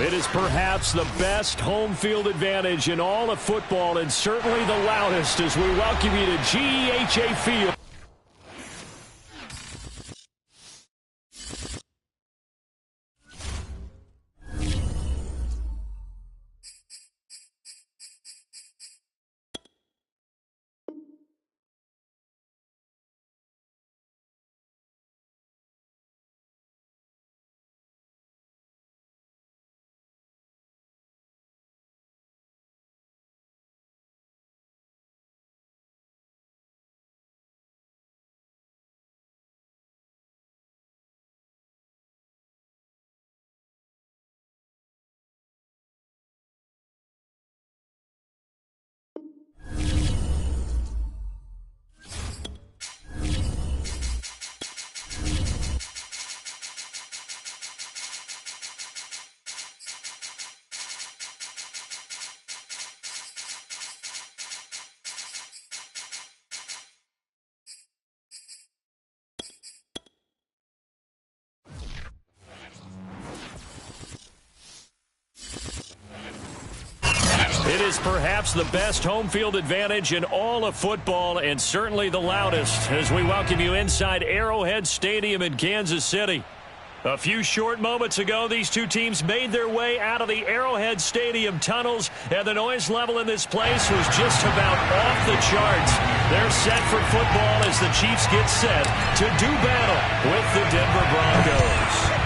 It is perhaps the best home field advantage in all of football and certainly the loudest as we welcome you to GEHA Field. It is perhaps the best home field advantage in all of football and certainly the loudest as we welcome you inside Arrowhead Stadium in Kansas City. A few short moments ago, these two teams made their way out of the Arrowhead Stadium tunnels, and the noise level in this place was just about off the charts. They're set for football as the Chiefs get set to do battle with the Denver Broncos.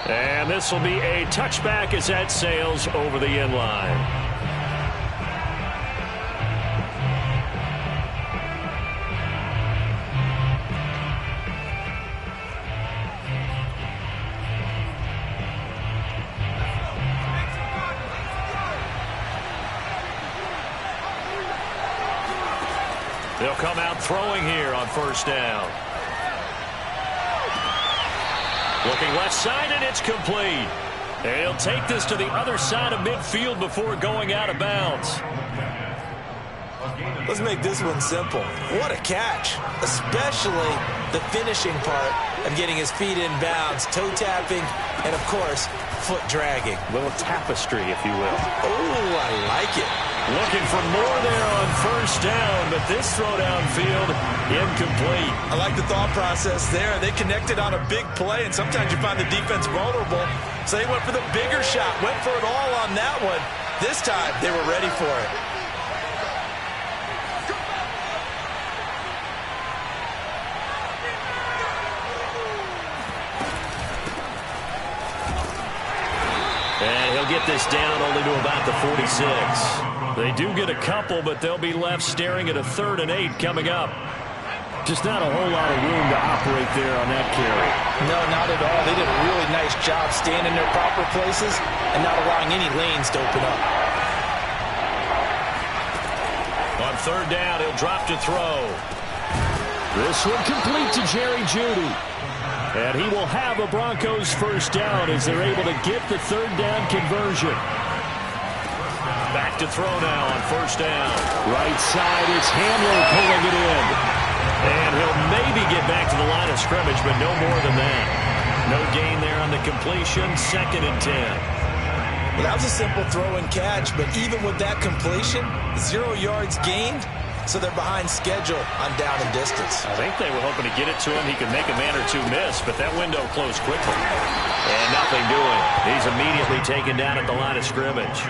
And this will be a touchback as that sails over the end line. They'll come out throwing here on first down. Looking left side, and it's complete. And he'll take this to the other side of midfield before going out of bounds. Let's make this one simple. What a catch, especially the finishing part of getting his feet in bounds, toe tapping, and, of course, foot dragging. A little tapestry, if you will. Oh, I like it. Looking for more there on first down, but this throw downfield incomplete. I like the thought process there. They connected on a big play, and sometimes you find the defense vulnerable. So they went for the bigger shot, went for it all on that one. This time, they were ready for it. And he'll get this down only to about the 46. They do get a couple, but they'll be left staring at a 3rd and 8 coming up. Just not a whole lot of room to operate there on that carry. No, not at all. They did a really nice job staying in their proper places and not allowing any lanes to open up. On 3rd down, he'll drop to throw. This one complete to Jerry Jeudy. And he will have a Broncos first down as they're able to get the 3rd down conversion. Back to throw now on first down. Right side, it's Hamler pulling it in. And he'll maybe get back to the line of scrimmage, but no more than that. No gain there on the completion, 2nd and 10. Well, that was a simple throw and catch, but even with that completion, 0 yards gained, so they're behind schedule on down and distance. I think they were hoping to get it to him. He could make a man or two miss, but that window closed quickly. And nothing doing. He's immediately taken down at the line of scrimmage.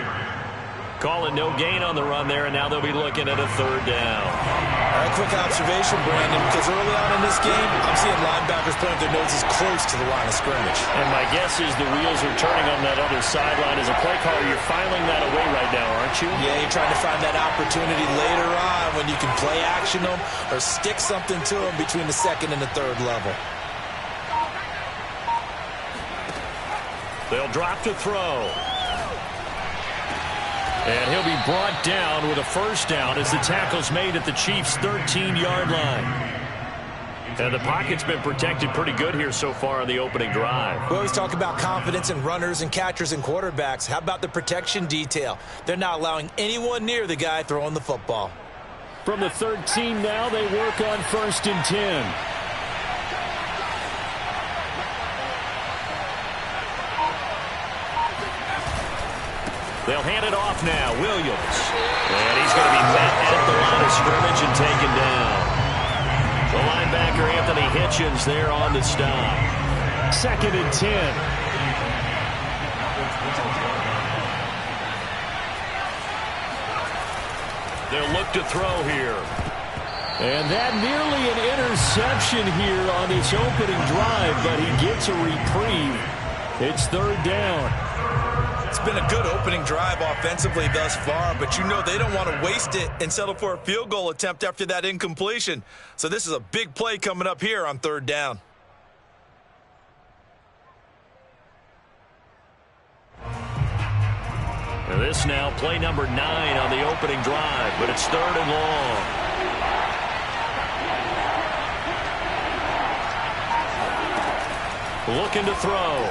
Calling no gain on the run there, and now they'll be looking at a 3rd down. All right, quick observation, Brandon, because early on in this game, I'm seeing linebackers putting their noses close to the line of scrimmage. And my guess is the wheels are turning on that other sideline. As a play caller, you're filing that away right now, aren't you? Yeah, you're trying to find that opportunity later on when you can play action them or stick something to them between the 2nd and the 3rd level. They'll drop to throw. And he'll be brought down with a first down as the tackle's made at the Chiefs' 13-yard line. And the pocket's been protected pretty good here so far on the opening drive. We always talk about confidence in runners and catchers and quarterbacks. How about the protection detail? They're not allowing anyone near the guy throwing the football. From the 13 now, they work on 1st and 10. They'll hand it off now. Williams. And he's going to be met at the line of scrimmage and taken down. The linebacker, Anthony Hitchens, there on the stop. 2nd and 10. They'll look to throw here. And that nearly an interception here on this opening drive, but he gets a reprieve. It's 3rd down. It's been a good opening drive offensively thus far, but you know they don't want to waste it and settle for a field goal attempt after that incompletion. So this is a big play coming up here on 3rd down. And this now play number 9 on the opening drive, but it's 3rd and long. Looking to throw.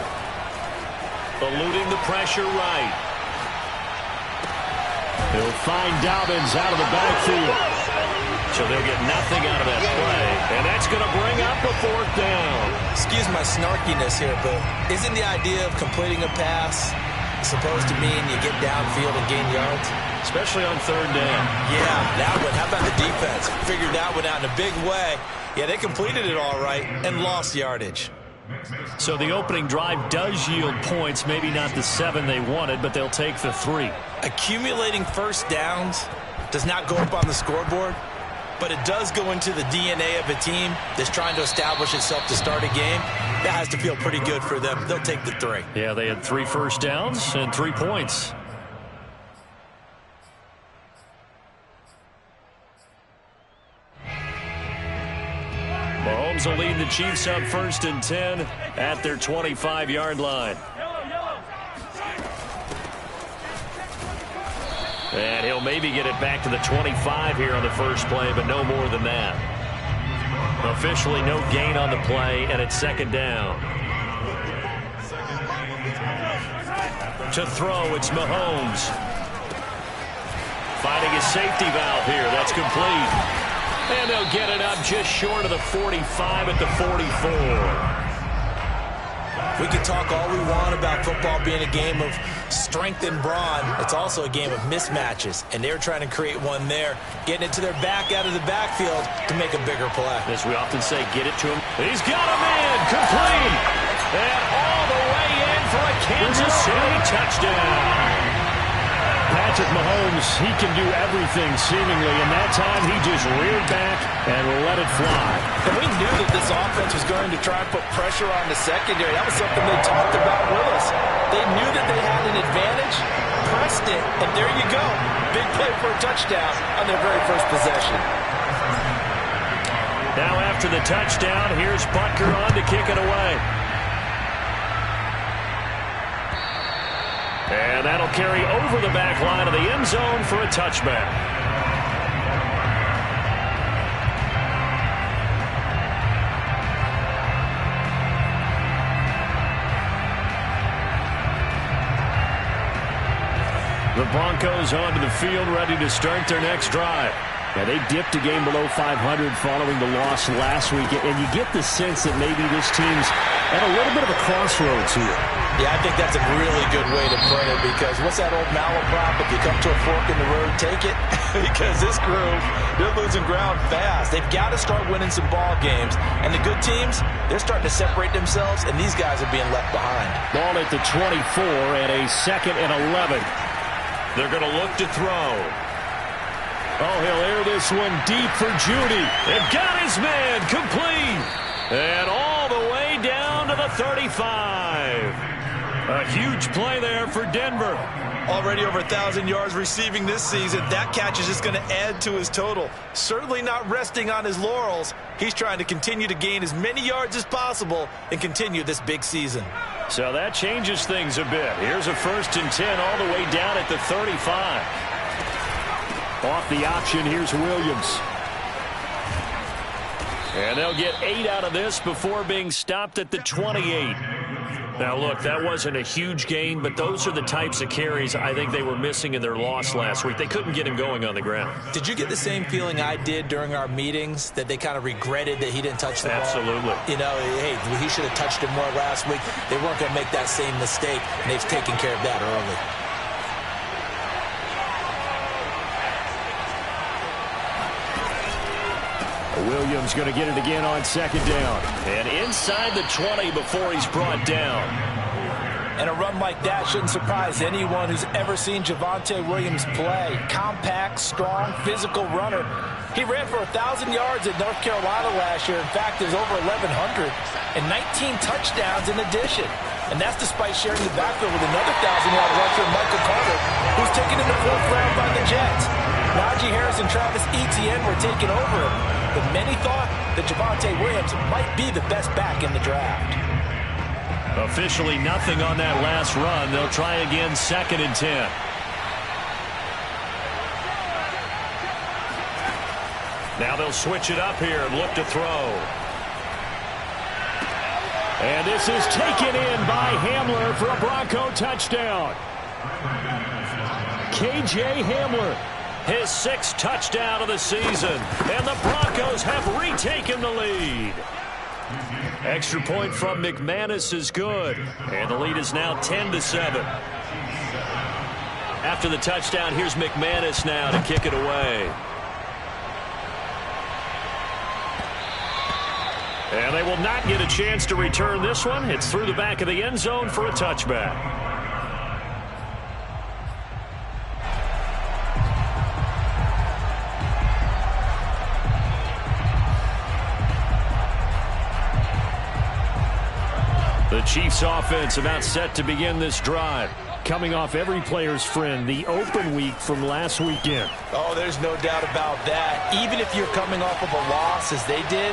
Eluding the pressure right. He'll find Dobbins out of the backfield. So they'll get nothing out of that play. And that's going to bring up a 4th down. Excuse my snarkiness here, but isn't the idea of completing a pass supposed to mean you get downfield and gain yards? Especially on 3rd down. Yeah, that one. How about the defense? Figured that one out in a big way. Yeah, they completed it all right and lost yardage. So the opening drive does yield points, maybe not the 7 they wanted, but they'll take the 3. Accumulating first downs does not go up on the scoreboard, but it does go into the DNA of a team that's trying to establish itself to start a game. That has to feel pretty good for them. They'll take the 3. Yeah, they had 3 first downs and 3 points. Mahomes will lead the Chiefs up 1st and 10 at their 25-yard line. And he'll maybe get it back to the 25 here on the first play, but no more than that. Officially no gain on the play, and it's 2nd down. To throw, it's Mahomes. Finding his safety valve here. That's complete. And they'll get it up just short of the 45 at the 44. We can talk all we want about football being a game of strength and brawn. It's also a game of mismatches, and they're trying to create one there, getting it to their back out of the backfield to make a bigger play. As we often say, get it to him. He's got a man, complete, and all the way in for a Kansas City touchdown. Patrick Mahomes, he can do everything seemingly, and that time he just reared back and let it fly. And we knew that this offense was going to try and put pressure on the secondary. That was something they talked about with us. They knew that they had an advantage, pressed it, and there you go. Big play for a touchdown on their very first possession. Now after the touchdown, here's Butker on to kick it away. And that'll carry over the back line of the end zone for a touchback. The Broncos onto the field, ready to start their next drive. Yeah, they dipped a game below 500 following the loss last week, and you get the sense that maybe this team's at a little bit of a crossroads here. Yeah, I think that's a really good way to put it, because what's that old malaprop? If you come to a fork in the road, take it. Because this group, they're losing ground fast. They've got to start winning some ball games. And the good teams, they're starting to separate themselves, and these guys are being left behind. Ball at the 24 and a 2nd and 11. They're going to look to throw. Oh, he'll air this one deep for Judy. They've got his man complete. And all the way down to the 35. A huge play there for Denver. Already over 1,000 yards receiving this season. That catch is just going to add to his total. Certainly not resting on his laurels. He's trying to continue to gain as many yards as possible and continue this big season. So that changes things a bit. Here's a 1st and 10 all the way down at the 35. Off the option, here's Williams. And they'll get 8 out of this before being stopped at the 28. Now, look, that wasn't a huge gain, but those are the types of carries I think they were missing in their loss last week. They couldn't get him going on the ground. Did you get the same feeling I did during our meetings, that they kind of regretted that he didn't touch the ball? Absolutely. You know, hey, he should have touched it more last week. They weren't going to make that same mistake, and they've taken care of that early. Williams going to get it again on second down. And inside the 20 before he's brought down. And a run like that shouldn't surprise anyone who's ever seen Javonte Williams play. Compact, strong, physical runner. He ran for 1,000 yards at North Carolina last year. In fact, there's over 1,100 and 19 touchdowns in addition. And that's despite sharing the backfield with another 1,000-yard rusher, Michael Carter, who's taken in the 4th round by the Jets. Najee Harris and Travis Etienne were taking over him, but many thought that Javonte Williams might be the best back in the draft. Officially nothing on that last run. They'll try again, 2nd and 10. Now they'll switch it up here and look to throw. And this is taken in by Hamler for a Bronco touchdown. K.J. Hamler, his 6th touchdown of the season. And the Broncos have retaken the lead. Extra point from McManus is good. And the lead is now 10-7. After the touchdown, here's McManus now to kick it away. And they will not get a chance to return this one. It's through the back of the end zone for a touchback. The Chiefs offense about set to begin this drive. Coming off every player's friend, the open week from last weekend. Oh, there's no doubt about that. Even if you're coming off of a loss as they did,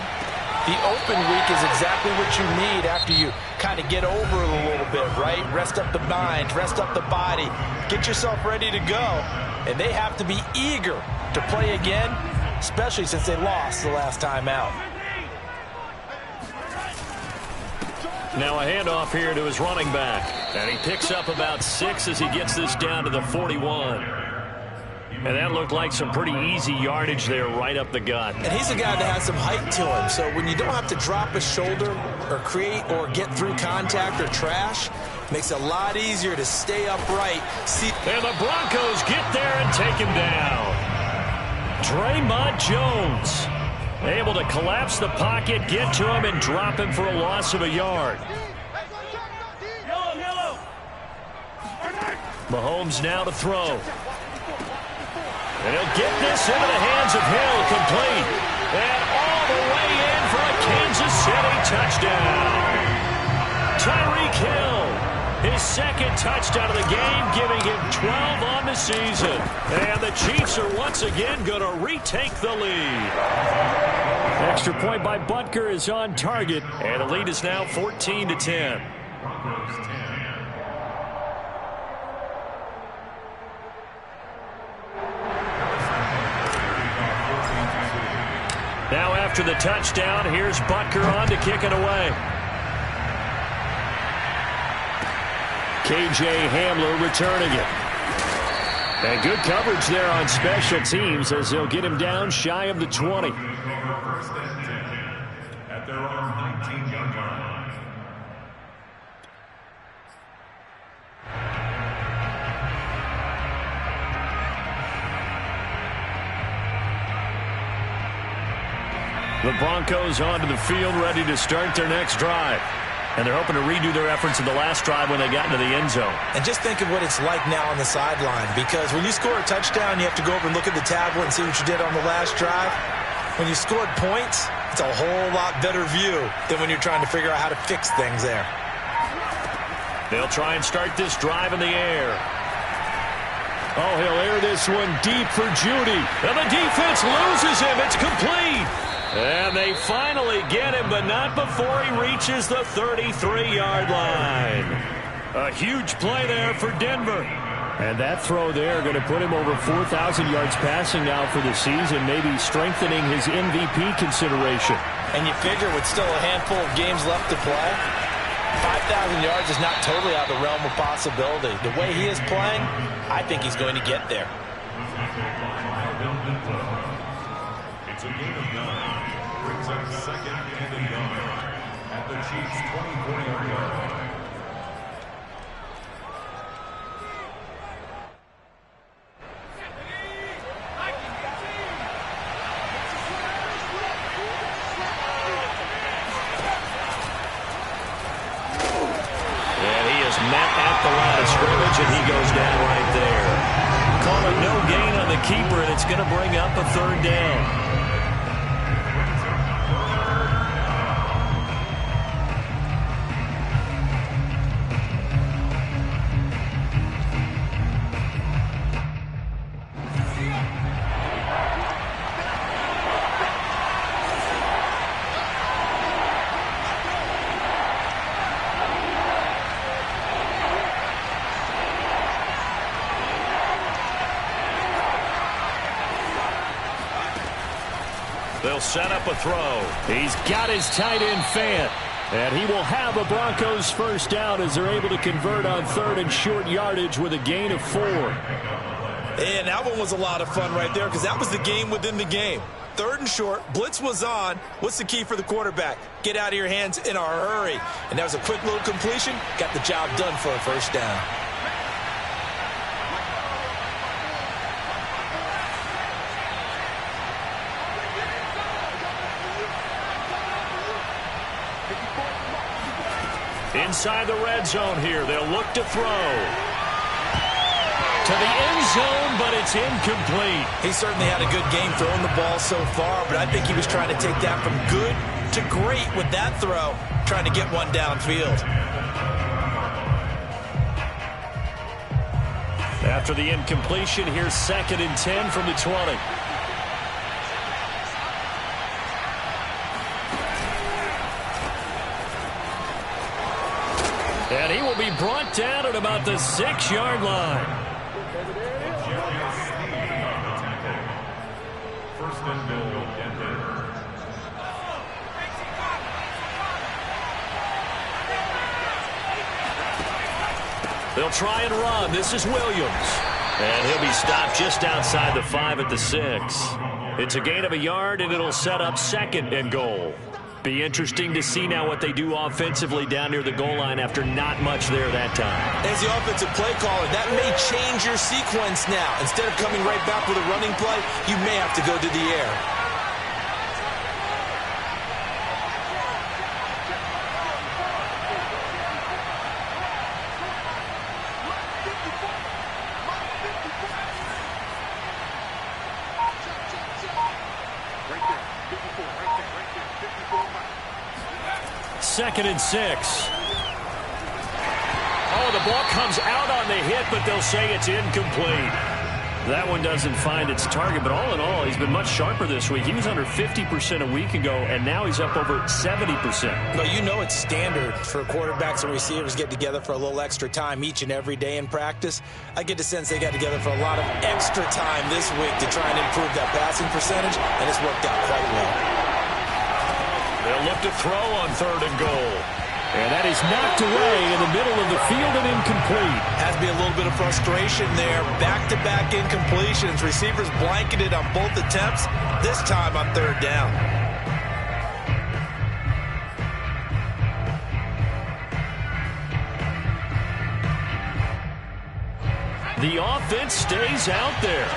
the open week is exactly what you need after you kind of get over it a little bit, right? Rest up the mind, rest up the body, get yourself ready to go. And they have to be eager to play again, especially since they lost the last time out. Now a handoff here to his running back. And he picks up about 6 as he gets this down to the 41. And that looked like some pretty easy yardage there right up the gut. And he's a guy that has some height to him. So when you don't have to drop a shoulder or create or get through contact or trash, makes it a lot easier to stay upright. And the Broncos get there and take him down. Draymond Jones able to collapse the pocket, get to him, and drop him for a loss of a yard. Mahomes now to throw. And he'll get this into the hands of Hill, complete. And all the way in for a Kansas City touchdown. Tyreek Hill, his 2nd touchdown of the game, giving him 12 on the season. And the Chiefs are once again going to retake the lead. Extra point by Butker is on target, and the lead is now 14-10. Now after the touchdown, here's Butker on to kick it away. K.J. Hamler returning it. And good coverage there on special teams as they'll get him down shy of the 20. At their own 19-yard line. The Broncos onto the field, ready to start their next drive. And they're hoping to redo their efforts in the last drive when they got into the end zone. And just think of what it's like now on the sideline, because when you score a touchdown, you have to go over and look at the tablet and see what you did on the last drive. When you scored points, it's a whole lot better view than when you're trying to figure out how to fix things there. They'll try and start this drive in the air. Oh, he'll air this one deep for Judy. And the defense loses him. It's complete. And they finally get him, but not before he reaches the 33-yard line. A huge play there for Denver. And that throw there going to put him over 4,000 yards passing now for the season, maybe strengthening his MVP consideration. And you figure with still a handful of games left to play, 5,000 yards is not totally out of the realm of possibility. The way he is playing, I think he's going to get there. It's a game of 9. Brings up 2nd and 9 at the Chiefs' 24-yard line. and he goes down right there. Call it no gain on the keeper, and it's going to bring up a third down. They'll set up a throw. He's got his tight end Fant. And he will have a Broncos first down as they're able to convert on third and short yardage with a gain of 4. And that one was a lot of fun right there because that was the game within the game. Third and short, blitz was on. What's the key for the quarterback? Get out of your hands in a hurry. And that was a quick little completion. Got the job done for a first down. Inside the red zone here, they'll look to throw. To the end zone, but it's incomplete. He certainly had a good game throwing the ball so far, but I think he was trying to take that from good to great with that throw, trying to get one downfield. After the incompletion, here's 2nd and 10 from the 20. And he will be brought down at about the 6-yard line. First and goal, Denver. They'll try and run. This is Williams. And he'll be stopped just outside the 5 at the 6. It's a gain of a yard, and it'll set up 2nd and goal. Be interesting to see now what they do offensively down near the goal line after not much there that time. As the offensive play caller, that may change your sequence now. Instead of coming right back with a running play, you may have to go to the air. Second and 6. Oh, the ball comes out on the hit, but they'll say it's incomplete. That one doesn't find its target, but all in all, he's been much sharper this week. He was under 50% a week ago, and now he's up over 70%. Well, you know it's standard for quarterbacks and receivers get together for a little extra time each and every day in practice. I get the sense they got together for a lot of extra time this week to try and improve that passing percentage, and it's worked out quite well. They'll look to throw on 3rd and goal. And that is knocked away in the middle of the field and incomplete. Has to be a little bit of frustration there. Back-to-back incompletions. Receivers blanketed on both attempts, this time on 3rd down. The offense stays out there.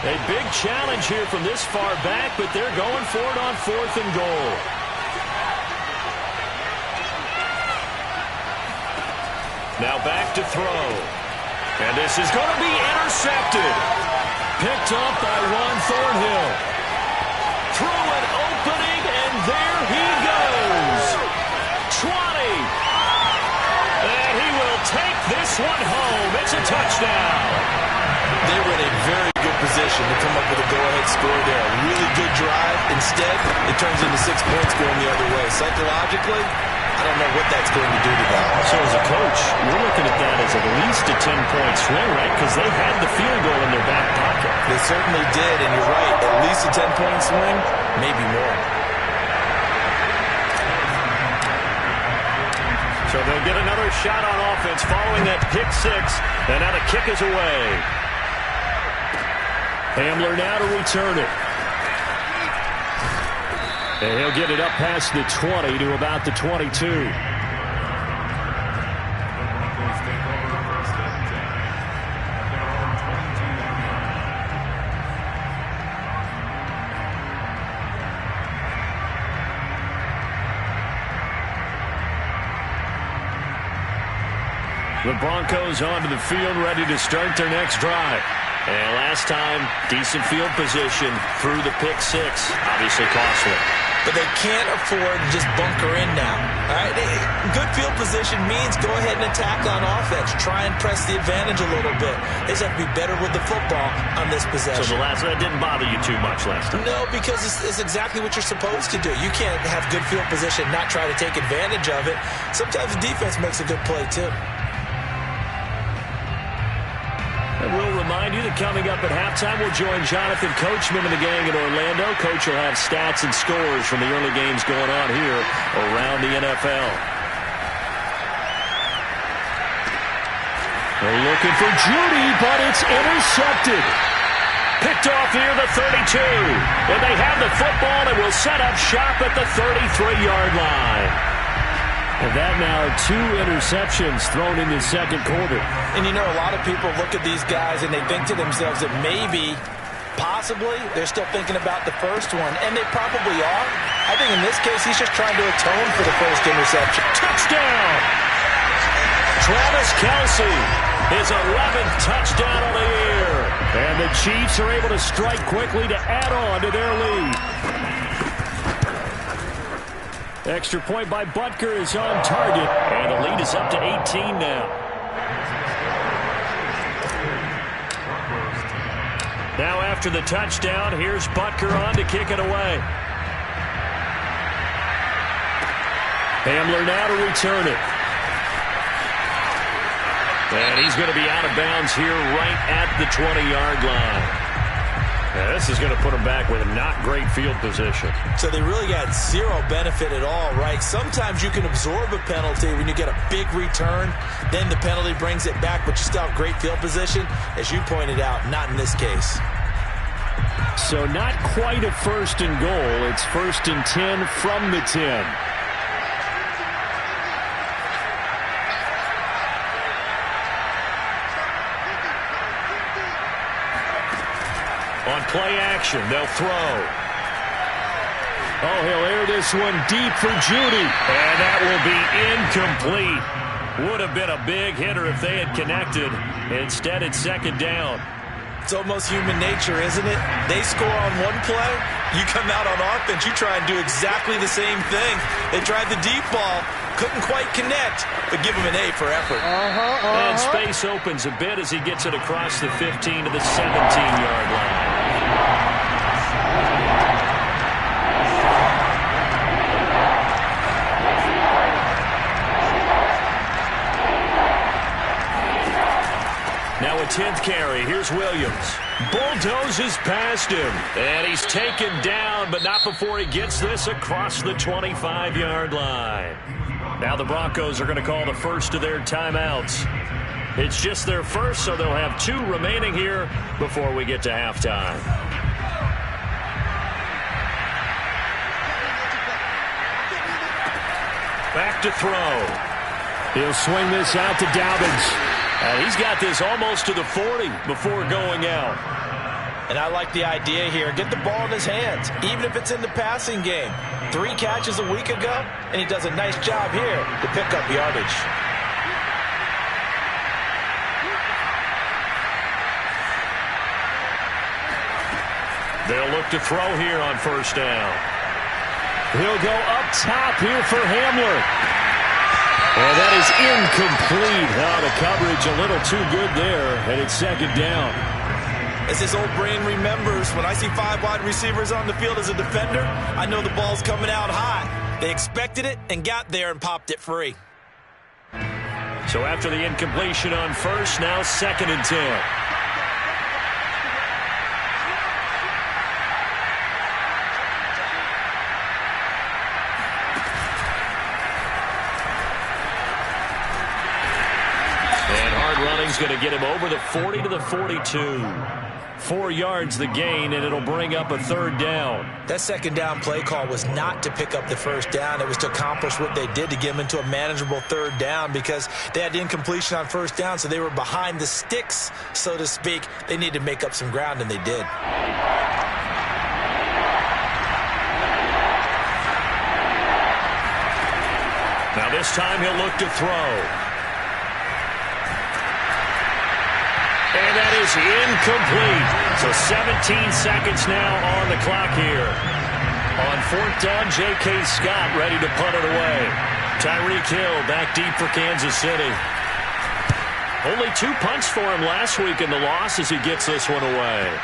A big challenge here from this far back, but they're going for it on 4th and goal. Now back to throw. And this is going to be intercepted. Picked up by Ron Thornhill. Through an opening, and there he goes. 20. And he will take this one home. It's a touchdown. They were in a very good position to come up with a go-ahead score there. A really good drive. Instead, it turns into 6 points going the other way. Psychologically, I don't know what that's going to do to them. So as a coach, we're looking at that as at least a 10-point swing, right? Because they had the field goal in their back pocket. They certainly did, and you're right. At least a 10-point swing, maybe more. So they'll get another shot on offense following that pick 6, and now the kick is away. Hamler now to return it. And he'll get it up past the 20 to about the 22. The Broncos onto the field, ready to start their next drive. And last time, decent field position through the pick six. Obviously costly. But they can't afford to just bunker in now. All right? Good field position means go ahead and attack on offense. Try and press the advantage a little bit. They just have to be better with the football on this possession. So that didn't bother you too much last time? No, because it's exactly what you're supposed to do. You can't have good field position and not try to take advantage of it. Sometimes the defense makes a good play, too. And we'll remind you that coming up at halftime, we'll join Jonathan Coachman and the gang in Orlando. Coach will have stats and scores from the early games going on here around the NFL. They're looking for Judy, but it's intercepted. Picked off near the 32. And they have the football and will set up shop at the 33-yard line. And that now 2 interceptions thrown in the second quarter. And you know, a lot of people look at these guys and they think to themselves that maybe, possibly, they're still thinking about the first one. And they probably are. I think in this case, he's just trying to atone for the first interception. Touchdown! Travis Kelce, his 11th touchdown of the year. And the Chiefs are able to strike quickly to add on to their lead. Extra point by Butker is on target, and the lead is up to 18 now. Now after the touchdown, here's Butker on to kick it away. Hamler now to return it. And he's going to be out of bounds here right at the 20-yard line. Yeah, this is going to put them back with a not great field position. So they really got zero benefit at all, right? Sometimes you can absorb a penalty when you get a big return. Then the penalty brings it back, but you still have great field position. As you pointed out, not in this case. So not quite a 1st and goal. It's 1st and 10 from the 10. On play action, they'll throw. Oh, he'll air this one deep for Judy. And that will be incomplete. Would have been a big hitter if they had connected. Instead, it's 2nd down. It's almost human nature, isn't it? They score on one play. You come out on offense, you try and do exactly the same thing. They tried the deep ball. Couldn't quite connect, but give him an A for effort. And space opens a bit as he gets it across the 15 to the 17-yard line. Now a 10th carry. Here's Williams. Bulldozes past him. And he's taken down, but not before he gets this across the 25-yard line. Now the Broncos are going to call the first of their timeouts. It's just their first, so they'll have 2 remaining here before we get to halftime. Back to throw. He'll swing this out to Dobbins. And he's got this almost to the 40 before going out. And I like the idea here. Get the ball in his hands, even if it's in the passing game. 3 catches a week ago, and he does a nice job here to pick up yardage. They'll look to throw here on 1st down. He'll go up top here for Hamler. And that is incomplete. Oh, the coverage a little too good there, and it's 2nd down. As his old brain remembers, when I see 5 wide receivers on the field as a defender, I know the ball's coming out high. They expected it and got there and popped it free. So after the incompletion on 1st, now 2nd and 10. Running's going to get him over the 40 to the 42. 4 yards the gain, and it'll bring up a 3rd down. That 2nd down play call was not to pick up the 1st down. It was to accomplish what they did to get him into a manageable 3rd down because they had incompletion on 1st down, so they were behind the sticks, so to speak. They needed to make up some ground, and they did. Now this time he'll look to throw. And that is incomplete. So 17 seconds now on the clock here. On fourth down, J.K. Scott ready to punt it away. Tyreek Hill back deep for Kansas City. Only 2 punts for him last week in the loss as he gets this one away.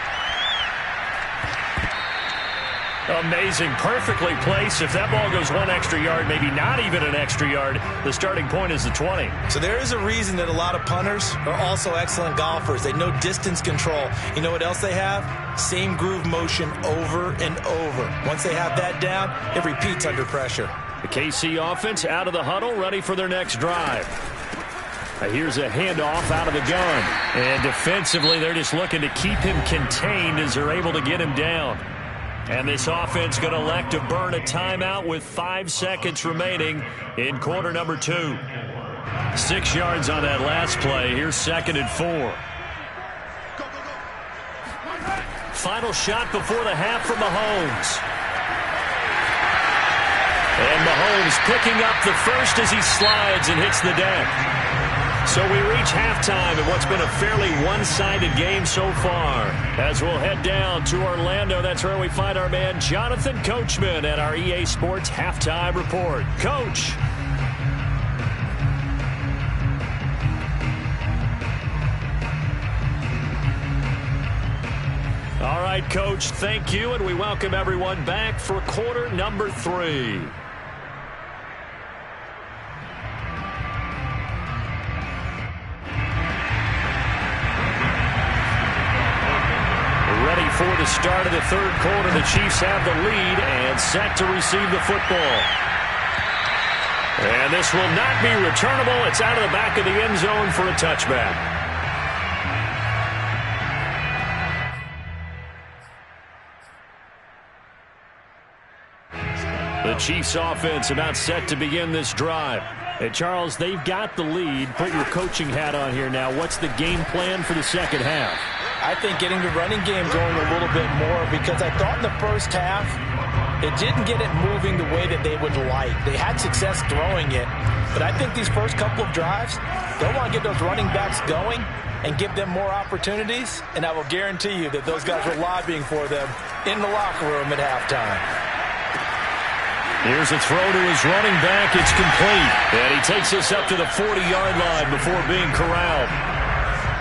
Amazing. Perfectly placed. If that ball goes 1 extra yard, maybe not even an extra yard, the starting point is the 20. So there is a reason that a lot of punters are also excellent golfers. They know distance control. You know what else they have? Same groove motion over and over. Once they have that down, it repeats under pressure. The KC offense out of the huddle, ready for their next drive. Here's a handoff out of the gun. And defensively, they're just looking to keep him contained as they're able to get him down. And this offense going to elect to burn a timeout with 5 seconds remaining in quarter number 2. 6 yards on that last play. Here's 2nd and 4. Final shot before the half from Mahomes. And Mahomes picking up the first as he slides and hits the deck. So we reach halftime in what's been a fairly one-sided game so far. As we'll head down to Orlando, that's where we find our man Jonathan Coachman at our EA Sports Halftime Report. Coach. All right, Coach, thank you, and we welcome everyone back for quarter number 3. Ready for the start of the third quarter. The Chiefs have the lead and set to receive the football. And this will not be returnable. It's out of the back of the end zone for a touchback. The Chiefs offense about set to begin this drive. And Charles, they've got the lead. Put your coaching hat on here now. What's the game plan for the second half? I think getting the running game going a little bit more, because I thought in the first half it didn't get it moving the way that they would like. They had success throwing it, but I think these first couple of drives, they'll want to get those running backs going and give them more opportunities, and I will guarantee you that those guys were lobbying for them in the locker room at halftime. Here's a throw to his running back. It's complete. And he takes us up to the 40-yard line before being corralled.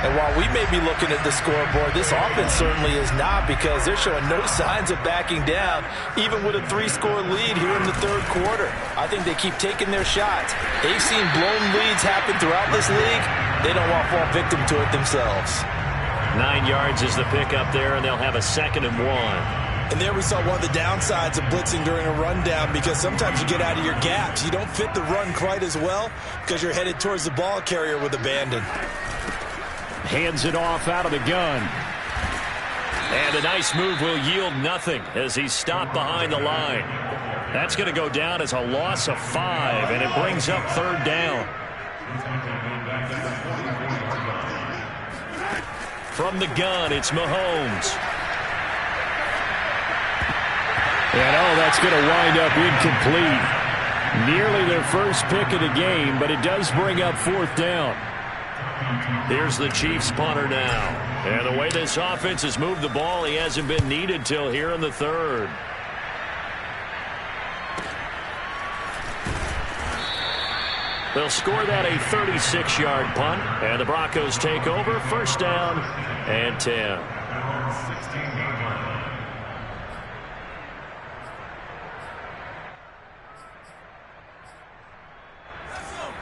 And while we may be looking at the scoreboard, this offense certainly is not, because they're showing no signs of backing down, even with a 3-score lead here in the third quarter. I think they keep taking their shots. They've seen blown leads happen throughout this league. They don't want to fall victim to it themselves. 9 yards is the pickup there, and they'll have a 2nd and 1. And there we saw one of the downsides of blitzing during a rundown, because sometimes you get out of your gaps. You don't fit the run quite as well because you're headed towards the ball carrier with abandon. Hands it off out of the gun. And a nice move will yield nothing as he's stopped behind the line. That's going to go down as a loss of 5, and it brings up 3rd down. From the gun, it's Mahomes. And, oh, that's going to wind up incomplete. Nearly their first pick of the game, but it does bring up 4th down. Here's the Chiefs punter now. And the way this offense has moved the ball, he hasn't been needed till here in the 3rd. They'll score that a 36-yard punt, and the Broncos take over. 1st down and 10.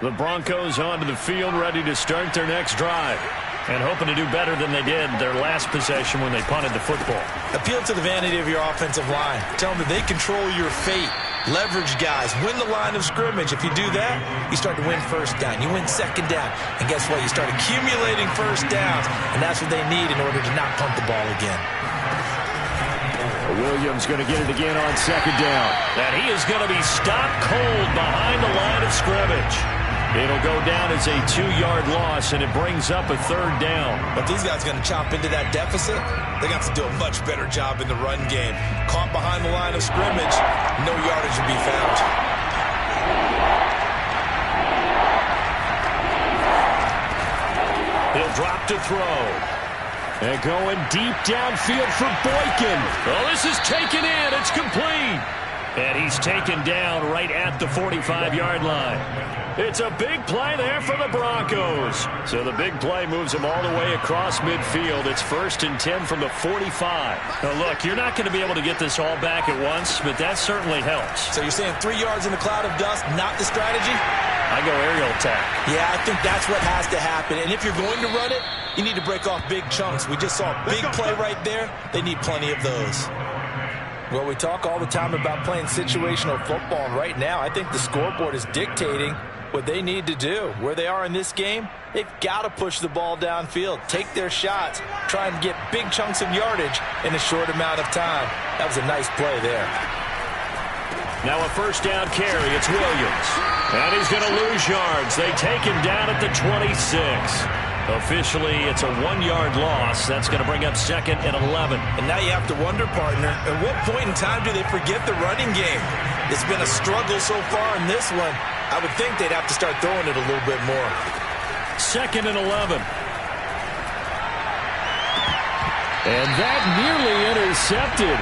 The Broncos onto the field, ready to start their next drive, and hoping to do better than they did their last possession when they punted the football. Appeal to the vanity of your offensive line. Tell them that they control your fate. Leverage guys. Win the line of scrimmage. If you do that, you start to win 1st down. You win 2nd down. And guess what? You start accumulating 1st downs, and that's what they need in order to not punt the ball again. Williams going to get it again on 2nd down. And he is going to be stopped cold behind the line of scrimmage. It'll go down as a 2-yard loss, and it brings up a 3rd down. But these guys are going to chop into that deficit. They got to do a much better job in the run game. Caught behind the line of scrimmage, no yardage to be found. He'll drop to throw. And going deep downfield for Boykin. Oh, this is taken in. It's complete. And he's taken down right at the 45-yard line. It's a big play there for the Broncos. So the big play moves them all the way across midfield. It's 1st and 10 from the 45. Now, look, you're not going to be able to get this all back at once, but that certainly helps. So you're saying 3 yards in the cloud of dust, not the strategy? I go aerial attack. Yeah, I think that's what has to happen. And if you're going to run it, you need to break off big chunks. We just saw a big play right there. They need plenty of those. Well, we talk all the time about playing situational football, and right now I think the scoreboard is dictating what they need to do. Where they are in this game, they've got to push the ball downfield, take their shots, try and get big chunks of yardage in a short amount of time. That was a nice play there. Now a 1st down carry. It's Williams. And he's going to lose yards. They take him down at the 26. Officially, it's a 1-yard loss. That's going to bring up 2nd and 11. And now you have to wonder, partner, at what point in time do they forget the running game? It's been a struggle so far in this one. I would think they'd have to start throwing it a little bit more. 2nd and 11. And that nearly intercepted.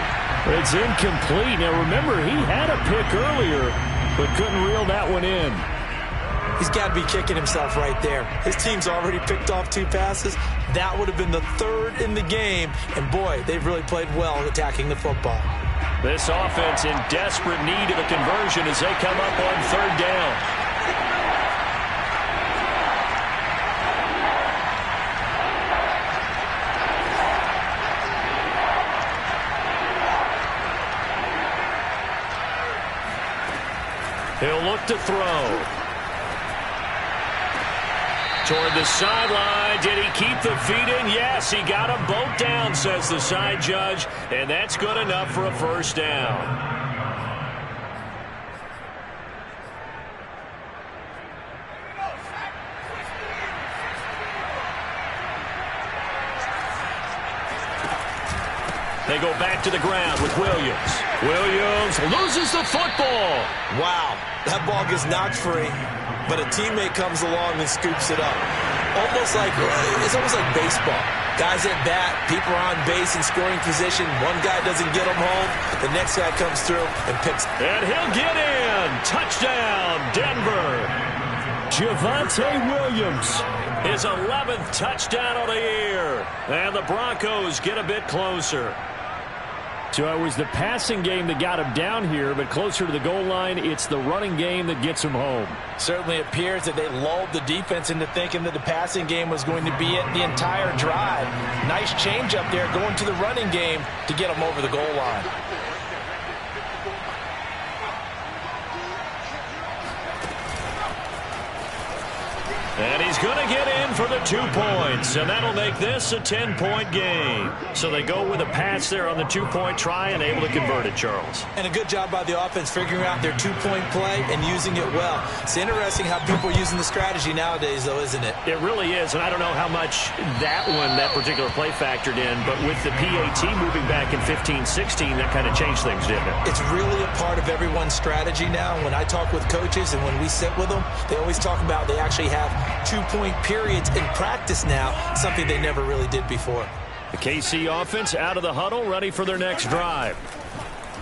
It's incomplete. Now, remember, he had a pick earlier, but couldn't reel that one in. He's got to be kicking himself right there. His team's already picked off 2 passes. That would have been the 3rd in the game. And, boy, they've really played well attacking the football. This offense in desperate need of a conversion as they come up on 3rd down. He'll look to throw. Toward the sideline. Did he keep the feet in? Yes, he got them both down, says the side judge. And that's good enough for a 1st down. They go back to the ground with Williams. Williams loses the football. Wow, that ball gets knocked free. But a teammate comes along and scoops it up. It's almost like baseball. Guys at bat, people are on base in scoring position. One guy doesn't get them home. The next guy comes through and picks. And he'll get in. Touchdown, Denver. Javonte Williams. His 11th touchdown of the year. And the Broncos get a bit closer. So it was the passing game that got him down here, but closer to the goal line, it's the running game that gets him home. Certainly appears that they lulled the defense into thinking that the passing game was going to be it the entire drive. Nice change up there going to the running game to get them over the goal line. And he's going to get in for the 2 points, and that'll make this a 10-point game. So they go with a pass there on the 2-point try and able to convert it, Charles. And a good job by the offense figuring out their 2-point play and using it well. It's interesting how people are using the strategy nowadays, though, isn't it? It really is, and I don't know how much that particular play factored in, but with the PAT moving back in 15-16, that kind of changed things, didn't it? It's really a part of everyone's strategy now. When I talk with coaches and when we sit with them, they always talk about they actually have 2-point periods in practice now, something they never really did before. The KC offense out of the huddle, ready for their next drive.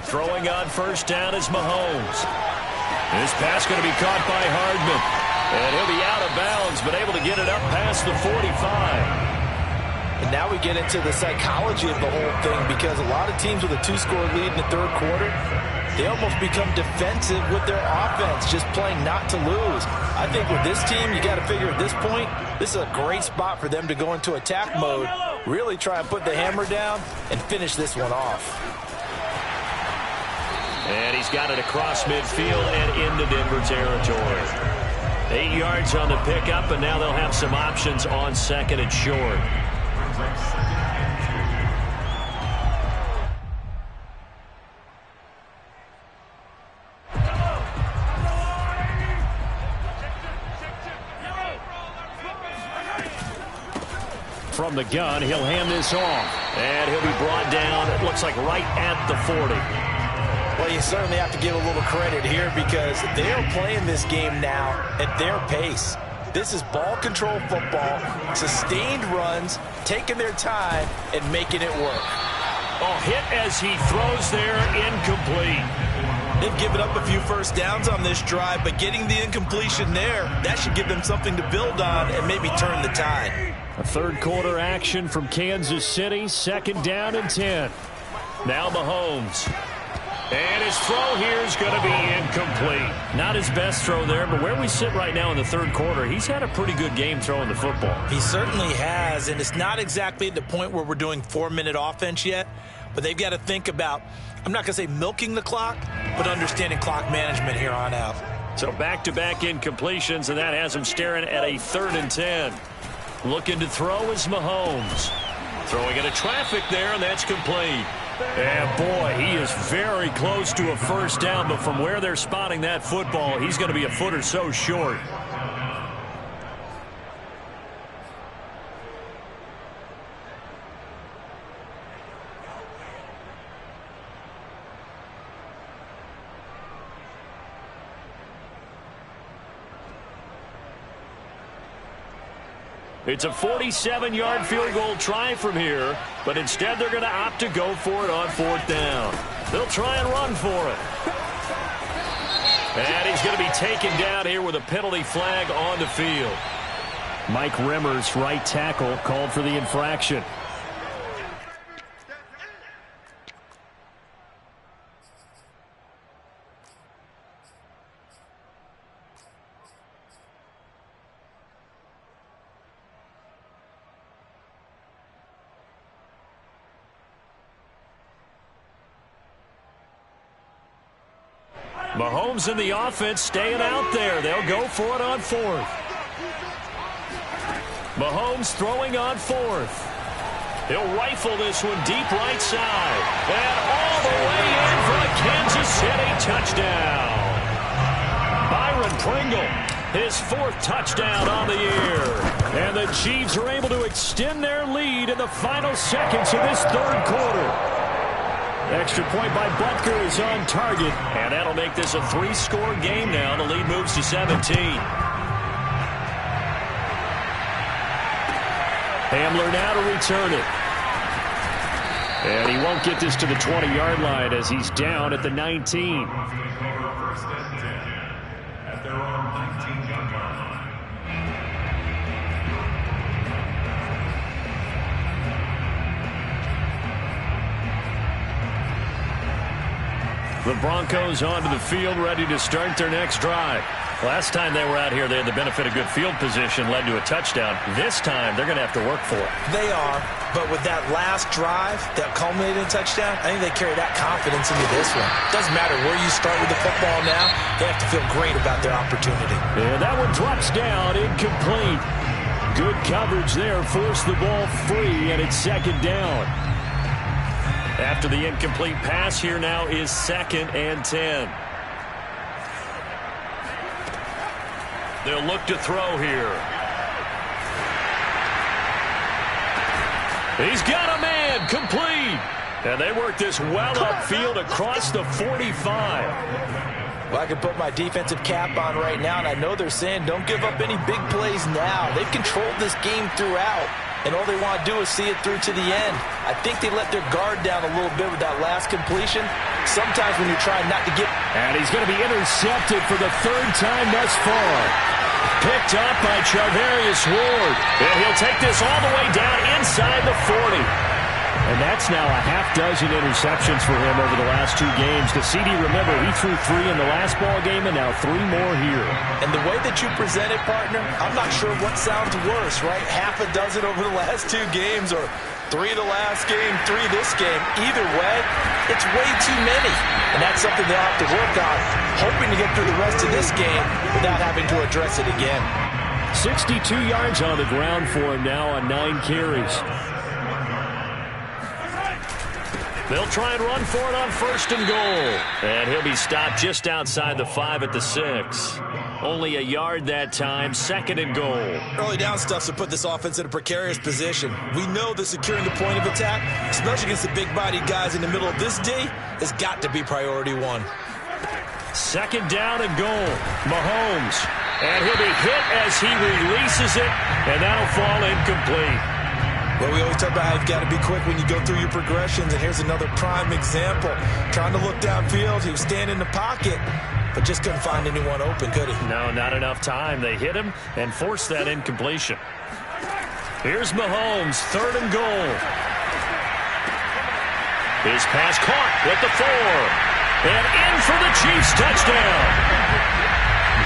Throwing on 1st down is Mahomes. This pass going to be caught by Hardman. And he'll be out of bounds, but able to get it up past the 45. And now we get into the psychology of the whole thing, because a lot of teams with a 2-score lead in the 3rd quarter, they almost become defensive with their offense, just playing not to lose. I think with this team, you got to figure at this point, this is a great spot for them to go into attack mode, really try and put the hammer down and finish this one off. And he's got it across midfield and into Denver territory. 8 yards on the pickup, and now they'll have some options on 2nd and short. From the gun, he'll hand this off. And he'll be brought down, it looks like right at the 40. Well, you certainly have to give a little credit here, because they are playing this game now at their pace. This is ball control football, sustained runs, taking their time, and making it work. Oh, hit as he throws there, incomplete. They've given up a few first downs on this drive, but getting the incompletion there, that should give them something to build on and maybe turn the tide. A third quarter action from Kansas City, 2nd down and 10. Now Mahomes. And his throw here is going to be incomplete. Not his best throw there, but where we sit right now in the third quarter, he's had a pretty good game throwing the football. He certainly has, and it's not exactly at the point where we're doing 4-minute offense yet, but they've got to think about, I'm not going to say milking the clock, but understanding clock management here on out. So back-to-back incompletions, and that has him staring at a 3rd and 10. Looking to throw is Mahomes. Throwing into traffic there, and that's complete. And boy, he is very close to a first down, but from where they're spotting that football, he's going to be a foot or so short. It's a 47-yard field goal try from here, but instead they're going to opt to go for it on 4th down. They'll try and run for it. And he's going to be taken down here with a penalty flag on the field. Mike Rimmer's right tackle called for the infraction. Mahomes and the offense staying out there. They'll go for it on 4th. Mahomes throwing on 4th. He'll rifle this one deep right side. And all the way in for a Kansas City touchdown. Byron Pringle, his 4th touchdown on the year. And the Chiefs are able to extend their lead in the final seconds of this third quarter. Extra point by Butker is on target, and that'll make this a 3-score game now. The lead moves to 17. Hamler now to return it. And he won't get this to the 20-yard line as he's down at the 19. First and 10 at their own 19-yard line. The Broncos onto the field, ready to start their next drive. Last time they were out here, they had the benefit of good field position, led to a touchdown. This time, they're going to have to work for it. They are, but with that last drive that culminated in a touchdown, I think they carry that confidence into this one. Doesn't matter where you start with the football now, they have to feel great about their opportunity. And that one drops down, incomplete. Good coverage there, forced the ball free, and it's 2nd down. After the incomplete pass, here now is 2nd and 10. They'll look to throw here. He's got a man, complete. And they work this well upfield across the 45. Well, I can put my defensive cap on right now, and I know they're saying don't give up any big plays now. They've controlled this game throughout. And all they want to do is see it through to the end. I think they let their guard down a little bit with that last completion. Sometimes when you're trying not to get... And he's going to be intercepted for the 3rd time thus far. Picked up by Charvarius Ward. And he'll take this all the way down inside the 40. And that's now a half-dozen interceptions for him over the last 2 games. The CD, remember, he threw 3 in the last ball game and now 3 more here. And the way that you present it, partner, I'm not sure what sounds worse, right? Half a dozen over the last 2 games or 3 the last game, 3 this game. Either way, it's way too many. And that's something they'll have to work on, hoping to get through the rest of this game without having to address it again. 62 yards on the ground for him now on 9 carries. They'll try and run for it on 1st and goal. And he'll be stopped just outside the 5 at the 6. Only a yard that time, 2nd and goal. Early down stuff to put this offense in a precarious position. We know that securing the point of attack, especially against the big-bodied guys in the middle of this D, has got to be priority 1. 2nd down and goal. Mahomes And he'll be hit as he releases it, and that'll fall incomplete. Well, we always talk about how you've got to be quick when you go through your progressions, and here's another prime example. Trying to look downfield, he was standing in the pocket, but just couldn't find anyone open, could he? No, not enough time. They hit him and forced that incompletion. Here's Mahomes, 3rd and goal. His pass caught with the 4. And in for the Chiefs touchdown.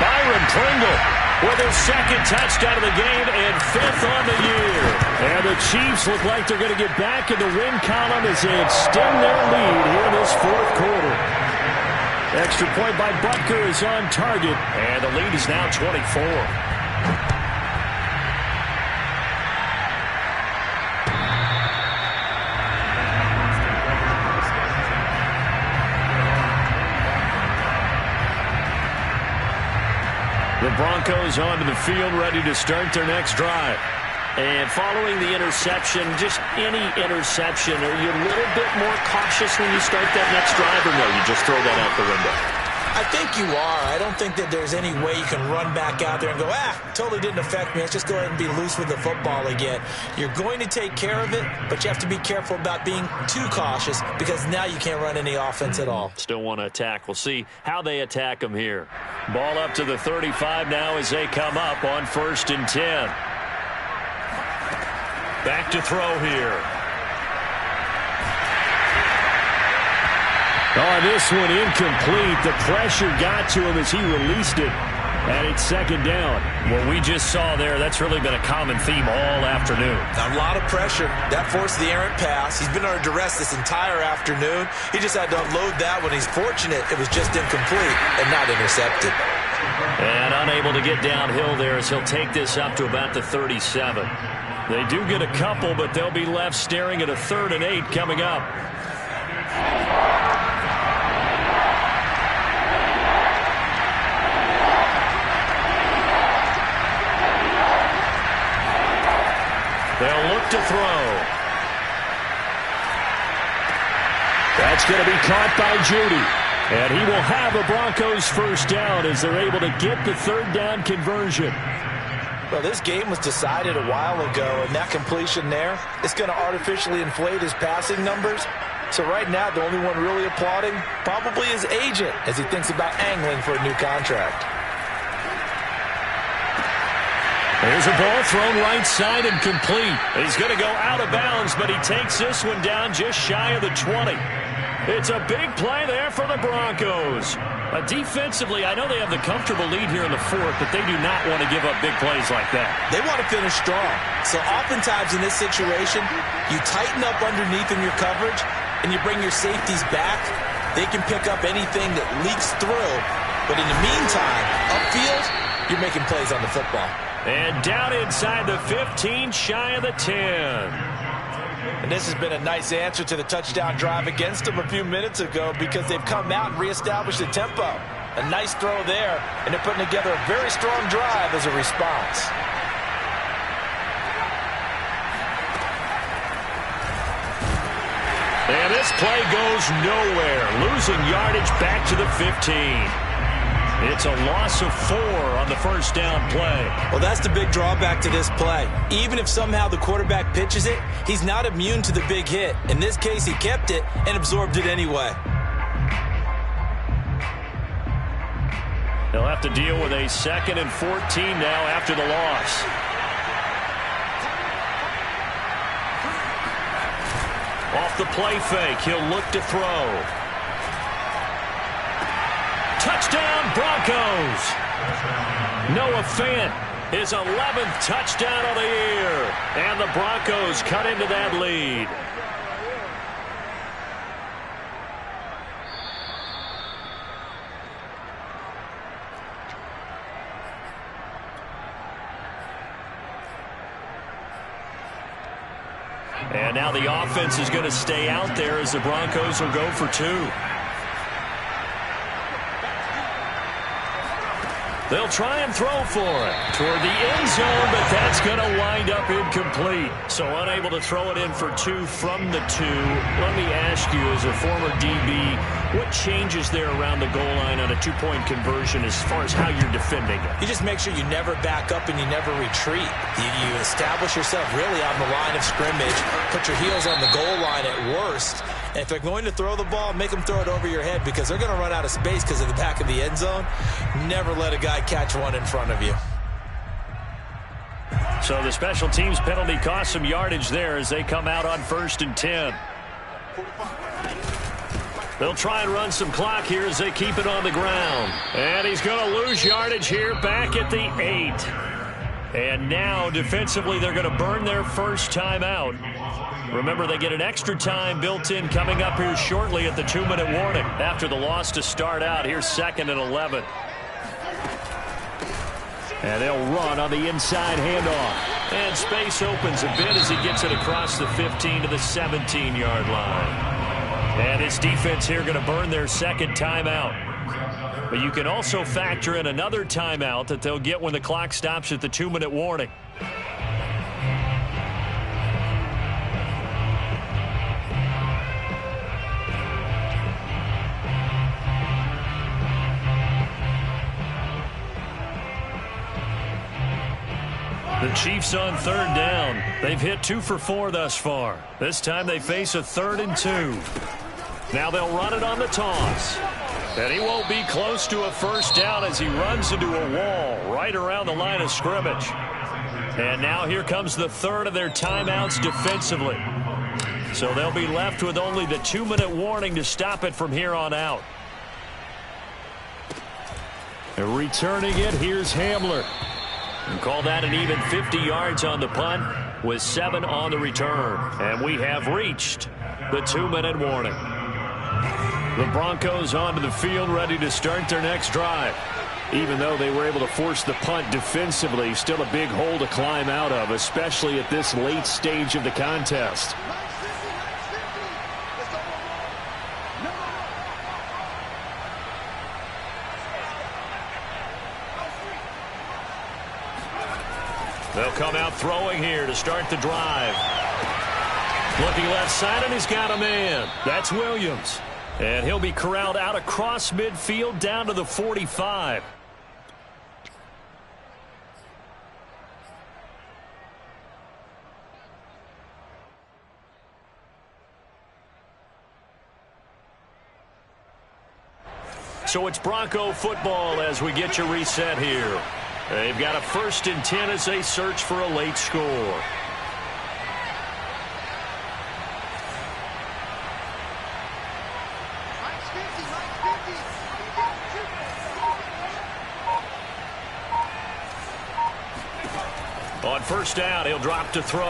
Byron Pringle with his 2nd touchdown of the game and 5th on the year. And the Chiefs look like they're going to get back in the win column as they extend their lead here in this 4th quarter. Extra point by Butker is on target, and the lead is now 24. The Broncos onto the field, ready to start their next drive. And following the interception, just any interception, are you a little bit more cautious when you start that next drive, or no, you just throw that out the window? I think you are. I don't think that there's any way you can run back out there and go, totally didn't affect me. Let's just go ahead and be loose with the football again. You're going to take care of it, but you have to be careful about being too cautious because now you can't run any offense at all. Still want to attack. We'll see how they attack them here. Ball up to the 35 now as they come up on 1st and 10. Back to throw here. Oh, this one incomplete. The pressure got to him as he released it. And it's 2nd down. What we just saw there, that's really been a common theme all afternoon. A lot of pressure. That forced the errant pass. He's been under duress this entire afternoon. He just had to unload that one. He's fortunate it was just incomplete and not intercepted. And unable to get downhill there as he'll take this up to about the 37. They do get a couple, but they'll be left staring at a 3rd and 8 coming up. They'll look to throw. That's going to be caught by Judy. And he will have a Broncos 1st down as they're able to get the 3rd down conversion. Well, this game was decided a while ago, and that completion there is going to artificially inflate his passing numbers. So right now, the only one really applauding probably his agent as he thinks about angling for a new contract. There's a ball thrown right side and complete. He's going to go out of bounds, but he takes this one down just shy of the 20. It's a big play there for the Broncos. Defensively, I know they have the comfortable lead here in the 4th, but they do not want to give up big plays like that. They want to finish strong. So oftentimes in this situation, you tighten up underneath in your coverage, and you bring your safeties back. They can pick up anything that leaks through. But in the meantime, upfield, you're making plays on the football. And down inside the 15, shy of the 10. And this has been a nice answer to the touchdown drive against them a few minutes ago because they've come out and reestablished the tempo. A nice throw there, and they're putting together a very strong drive as a response. And this play goes nowhere, losing yardage back to the 15. It's a loss of 4 on the 1st down play. Well, that's the big drawback to this play. Even if somehow the quarterback pitches it, he's not immune to the big hit. In this case, he kept it and absorbed it anyway. They'll have to deal with a 2nd and 14 now after the loss. Off the play fake, he'll look to throw. Touchdown, Broncos! Noah Fant, his 11th touchdown of the year. And the Broncos cut into that lead. And now the offense is going to stay out there as the Broncos will go for 2. They'll try and throw for it toward the end zone, but that's going to wind up incomplete. So unable to throw it in for 2 from the 2. Let me ask you, as a former DB, What changes there around the goal line on a two-point conversion as far as how you're defending it? You just make sure you never back up and you never retreat. You establish yourself really on the line of scrimmage, put your heels on the goal line at worst. And if they're going to throw the ball, make them throw it over your head because they're going to run out of space because of the back of the end zone. Never let a guy catch one in front of you. So the special teams penalty cost some yardage there as they come out on 1st and 10. They'll try and run some clock here as they keep it on the ground. And he's going to lose yardage here back at the 8. And now defensively they're going to burn their first timeout. Remember, they get an extra time built in coming up here shortly at the 2-minute warning after the loss to start out. Here's 2nd and 11. And they'll run on the inside handoff. And space opens a bit as he gets it across the 15 to the 17-yard line. And his defense here going to burn their second timeout. But you can also factor in another timeout that they'll get when the clock stops at the 2-minute warning. The Chiefs on 3rd down. They've hit 2 for 4 thus far. This time they face a 3rd and 2. Now they'll run it on the toss. And he won't be close to a first down as he runs into a wall right around the line of scrimmage. And now here comes the 3rd of their timeouts defensively. So they'll be left with only the 2-minute warning to stop it from here on out. And returning it, here's Hamler. And call that an even 50 yards on the punt with 7 on the return. And we have reached the 2-minute warning. The Broncos onto the field ready to start their next drive. Even though they were able to force the punt defensively, still a big hole to climb out of, especially at this late stage of the contest. They'll come out throwing here to start the drive. Looking left side, and he's got a man. That's Williams. And he'll be corralled out across midfield down to the 45. So it's Bronco football as we get you reset here. They've got a 1st and 10 as they search for a late score. On 1st down, he'll drop to throw.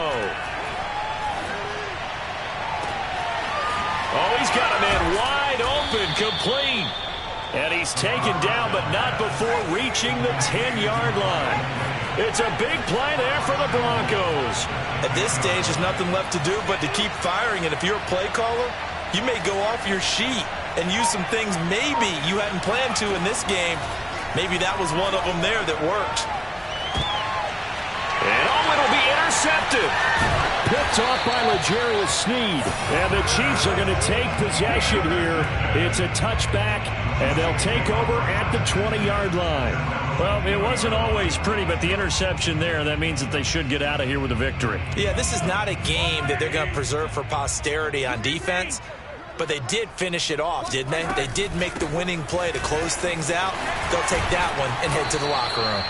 Oh, he's got a man wide open, complete. And he's taken down, but not before reaching the 10-yard line. It's a big play there for the Broncos. At this stage, there's nothing left to do but to keep firing. And if you're a play caller, you may go off your sheet and use some things maybe you hadn't planned to in this game. Maybe that was one of them there that worked. And it'll be intercepted. Picked off by L'Jarius Sneed. And the Chiefs are going to take possession here. It's a touchback, and they'll take over at the 20-yard line. Well, it wasn't always pretty, but the interception there, that means that they should get out of here with a victory. Yeah, this is not a game that they're going to preserve for posterity on defense, but they did finish it off, didn't they? They did make the winning play to close things out. They'll take that one and head to the locker room.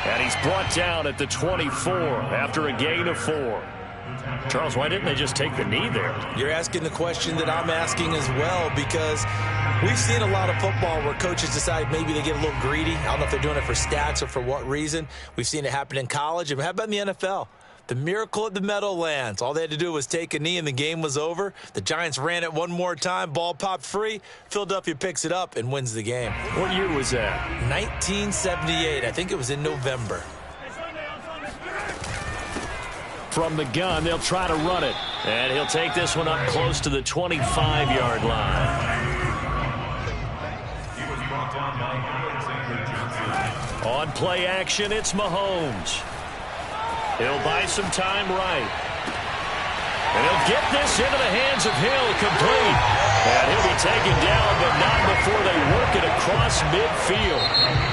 And he's brought down at the 24 after a gain of 4. Charles, why didn't they just take the knee there? You're asking the question that I'm asking as well, because we've seen a lot of football where coaches decide maybe they get a little greedy. I don't know if they're doing it for stats or for what reason. We've seen it happen in college. And how about in the NFL? The miracle at the Meadowlands. All they had to do was take a knee and the game was over. The Giants ran it one more time. Ball popped free. Philadelphia picks it up and wins the game. What year was that? 1978. I think it was in November. From the gun, they'll try to run it. And he'll take this one up close to the 25-yard line. On play action, it's Mahomes. He'll buy some time right. And he'll get this into the hands of Hill, complete. And he'll be taken down, but not before they work it across midfield.